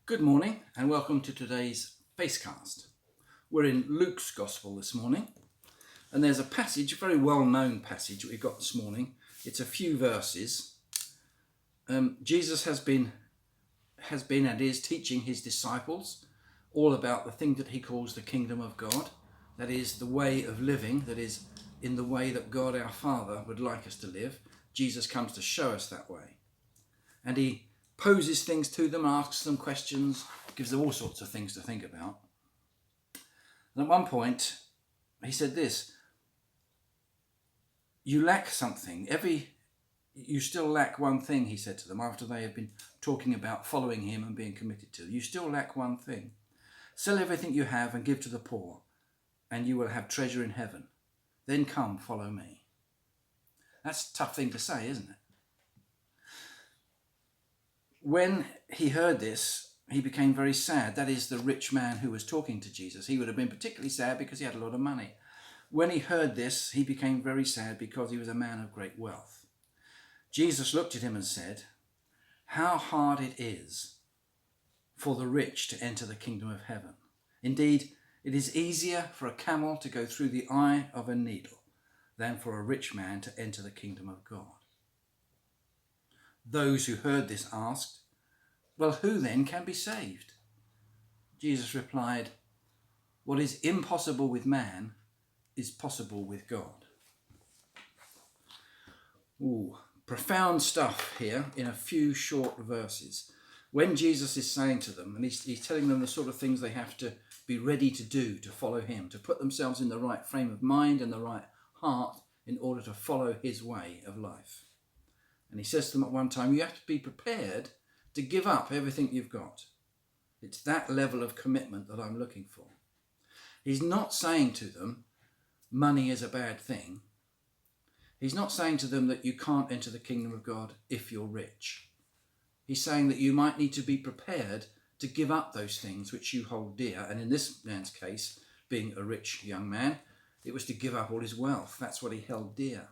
Good morning and welcome to today's Facecast. We're in Luke's Gospel this morning, and there's a passage, a very well-known passage that we've got this morning. It's a few verses. Jesus has been and is teaching his disciples all about the thing that he calls the kingdom of God. That is the way of living, that is in the way that God our Father would like us to live. Jesus comes to show us that way. And he poses things to them, asks them questions, gives them all sorts of things to think about. And at one point, he said this: you lack something. You still lack one thing, he said to them, after they had been talking about following him and being committed to. You still lack one thing. Sell everything you have and give to the poor, and you will have treasure in heaven. Then come, follow me. That's a tough thing to say, isn't it? When he heard this, he became very sad. That is the rich man who was talking to Jesus. He would have been particularly sad because he had a lot of money. When he heard this, he became very sad because he was a man of great wealth. Jesus looked at him and said, "How hard it is for the rich to enter the kingdom of heaven. Indeed, it is easier for a camel to go through the eye of a needle than for a rich man to enter the kingdom of God." Those who heard this asked, "Well, who then can be saved?" Jesus replied, "What is impossible with man is possible with God." Ooh, profound stuff here in a few short verses. When Jesus is saying to them, and he's telling them the sort of things they have to be ready to do to follow him, to put themselves in the right frame of mind and the right heart in order to follow his way of life. And he says to them at one time, you have to be prepared to give up everything you've got. It's that level of commitment that I'm looking for. He's not saying to them, money is a bad thing. He's not saying to them that you can't enter the kingdom of God if you're rich. He's saying that you might need to be prepared to give up those things which you hold dear. And in this man's case, being a rich young man, it was to give up all his wealth. That's what he held dear.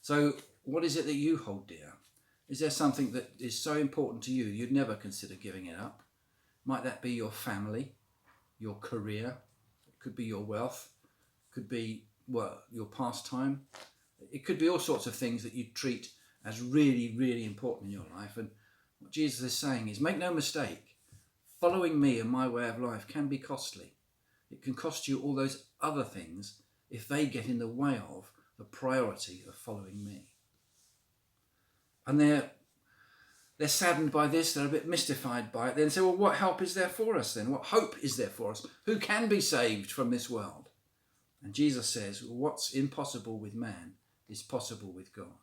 So what is it that you hold dear? Is there something that is so important to you you'd never consider giving it up? Might that be your family, your career? It could be your wealth. It could be your pastime. It could be all sorts of things that you treat as really, really important in your life. And what Jesus is saying is, make no mistake, following me and my way of life can be costly. It can cost you all those other things if they get in the way of the priority of following me. And they're saddened by this, they're a bit mystified by it. Then say, well, what help is there for us then? What hope is there for us? Who can be saved from this world? And Jesus says, well, what's impossible with man is possible with God.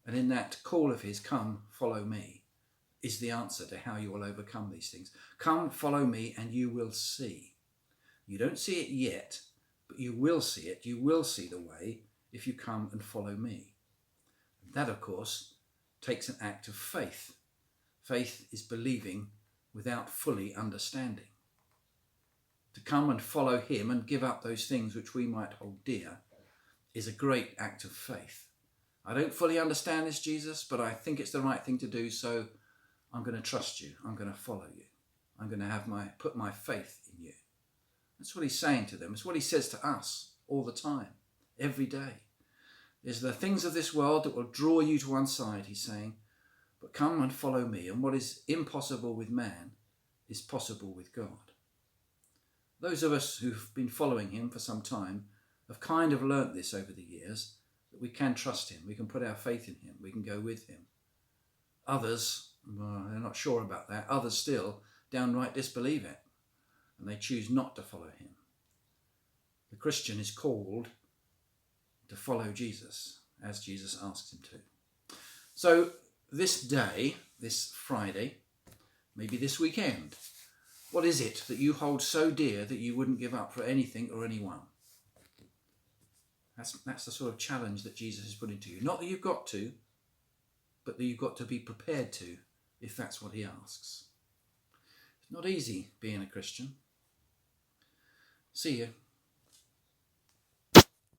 And in that call of his, come, follow me, is the answer to how you will overcome these things. Come, follow me, and you will see. You don't see it yet, but you will see it. You will see the way if you come and follow me. And that, of course, takes an act of faith. Faith is believing without fully understanding. To come and follow him and give up those things which we might hold dear is a great act of faith. I don't fully understand this, Jesus, but I think it's the right thing to do, so I'm going to trust you. I'm going to follow you. I'm going to put my faith in you. That's what he's saying to them. It's what he says to us all the time, every day. There's the things of this world that will draw you to one side, he's saying, but come and follow me. And what is impossible with man is possible with God. Those of us who've been following him for some time have kind of learnt this over the years, that we can trust him, we can put our faith in him, we can go with him. Others, well, they're not sure about that. Others still downright disbelieve it, and they choose not to follow him. The Christian is called to follow Jesus, as Jesus asks him to. So this day, this Friday, maybe this weekend, what is it that you hold so dear that you wouldn't give up for anything or anyone? That's the sort of challenge that Jesus is putting to you. Not that you've got to, but that you've got to be prepared to, if that's what he asks. It's not easy being a Christian. See you.